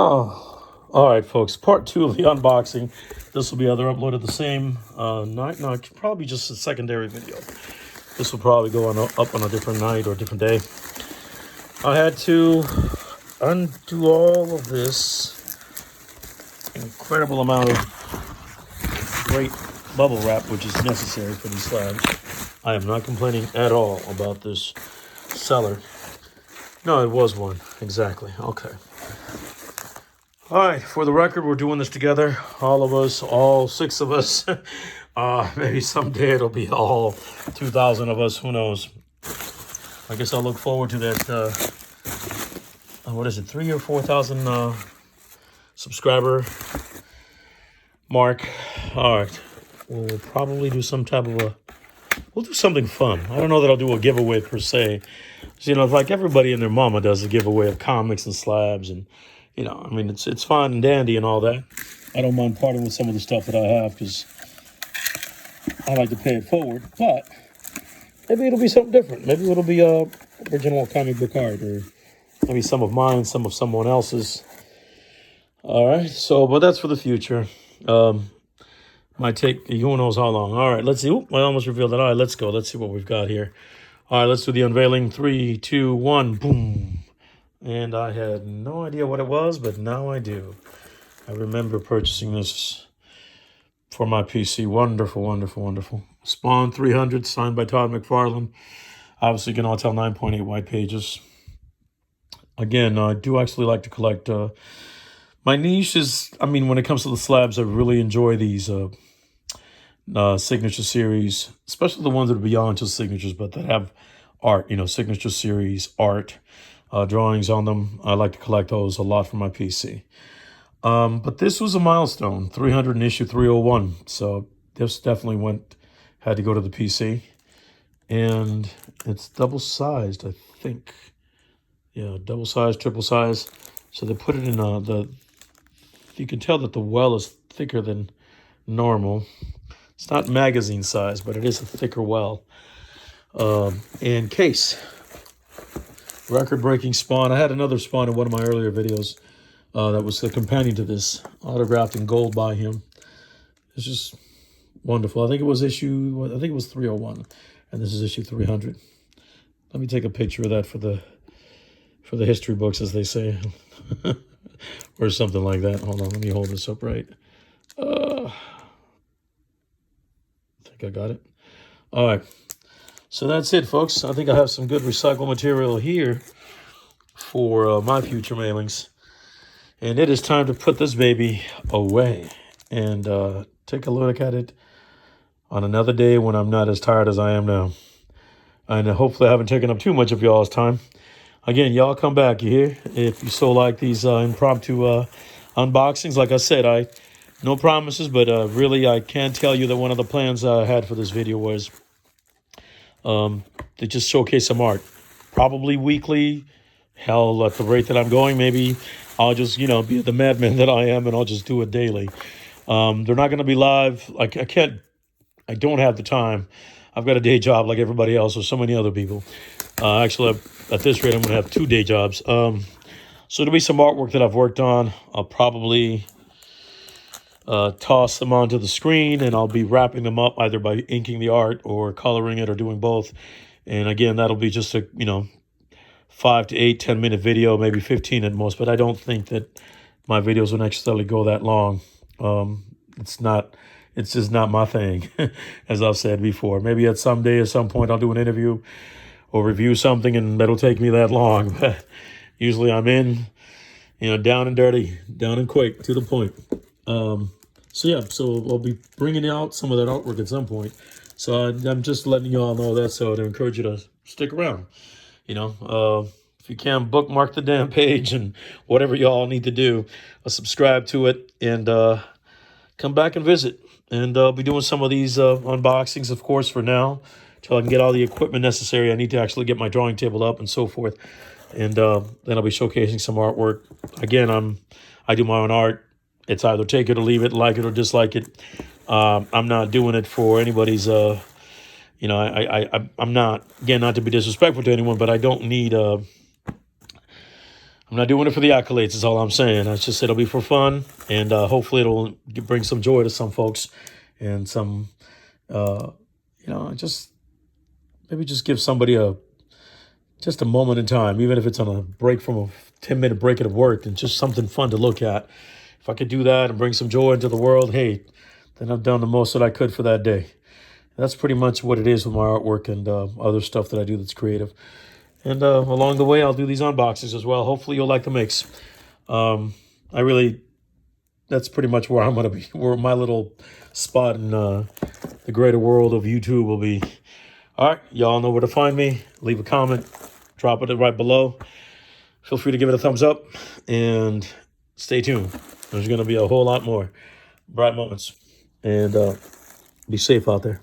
Oh, all right, folks. Part two of the unboxing. This will be either uploaded the same night. No, it's probably just a secondary video. This will probably go up on a different night or a different day. I had to undo all of this incredible amount of great bubble wrap, which is necessary for these slabs. I am not complaining at all about this seller. No, it was one. Exactly. Okay. All right, for the record, we're doing this together. All of us, all six of us. Maybe someday it'll be all 2,000 of us. Who knows? I guess I'll look forward to that, what is it, 3,000 or 4,000 subscriber mark. All right, we'll probably do some type of we'll do something fun. I don't know that I'll do a giveaway per se. You know, like everybody and their mama does a giveaway of comics and slabs and, you know, I mean, it's fine and dandy and all that. I don't mind parting with some of the stuff that I have because I like to pay it forward. But maybe it'll be something different. Maybe it'll be a original comic book art, or maybe some of mine, some of someone else's. All right. So, but that's for the future. Might take who knows how long. All right. Let's see. Oop, I almost revealed it. All right. Let's go. Let's see what we've got here. All right. Let's do the unveiling. 3, 2, 1. Boom. And I had no idea what it was, but now I do. I remember purchasing this for my PC. Wonderful, wonderful, wonderful. Spawn 300, signed by Todd McFarlane. Obviously, you can all tell 9.8 white pages. Again, I do actually like to collect. My niche is, I mean, when it comes to the slabs, I really enjoy these signature series, especially the ones that are beyond just signatures, but that have art, you know, signature series, art. Drawings on them. I like to collect those a lot for my PC. But this was a milestone, 300 in issue 301. So this definitely had to go to the PC. And it's double-sized, I think. Yeah, double-sized, triple-sized. So they put it in you can tell that the well is thicker than normal. It's not magazine size, but it is a thicker well. And case. Record-breaking Spawn. I had another Spawn in one of my earlier videos that was the companion to this, autographed in gold by him. It's just wonderful. I think it was 301, and this is issue 300. Let me take a picture of that for the history books, as they say, or something like that. Hold on, let me hold this up right. I think I got it. All right. So that's it, folks. I think I have some good recycled material here for my future mailings. And it is time to put this baby away and take a look at it on another day when I'm not as tired as I am now. And hopefully I haven't taken up too much of y'all's time. Again, y'all come back, you hear? If you so like these impromptu unboxings. Like I said, no promises, but really I can tell you that one of the plans I had for this video was to just showcase some art, probably weekly. Hell, at the rate that I'm going, maybe I'll just, you know, be the madman that I am, and I'll just do it daily. They're not going to be live. Like I don't have the time. I've got a day job like everybody else, or so many other people. Actually, at this rate, I'm going to have 2 day jobs. So there'll be some artwork that I've worked on. I'll probably toss them onto the screen, and I'll be wrapping them up either by inking the art or coloring it or doing both. And again, that'll be just a, 5 to 8, 10-minute video, maybe 15 at most. But I don't think that my videos will necessarily go that long. It's just not my thing, as I've said before. Maybe at some point, I'll do an interview or review something, and that'll take me that long. But usually I'm in, down and dirty, down and quick, to the point. So I'll be bringing out some of that artwork at some point. So I'm just letting you all know that, so to encourage you to stick around. If you can, bookmark the damn page and whatever y'all need to do, subscribe to it, and come back and visit. And I'll be doing some of these unboxings, of course, for now, till I can get all the equipment necessary. I need to actually get my drawing table up and so forth. And then I'll be showcasing some artwork. Again, I do my own art. It's either take it or leave it, like it or dislike it. I'm not doing it for anybody's, I'm not, again, not to be disrespectful to anyone, but I don't need I'm not doing it for the accolades. Is all I'm saying. I just it'll be for fun, and hopefully it'll bring some joy to some folks, and some, just maybe just give somebody just a moment in time, even if it's on a break from a 10-minute break at work, and just something fun to look at. If I could do that and bring some joy into the world, hey, then I've done the most that I could for that day. That's pretty much what it is with my artwork and other stuff that I do that's creative. And along the way, I'll do these unboxings as well. Hopefully you'll like the mix. That's pretty much where I'm going to be, where my little spot in the greater world of YouTube will be. All right, y'all know where to find me. Leave a comment, drop it right below. Feel free to give it a thumbs up, and stay tuned. There's going to be a whole lot more bright moments. And be safe out there.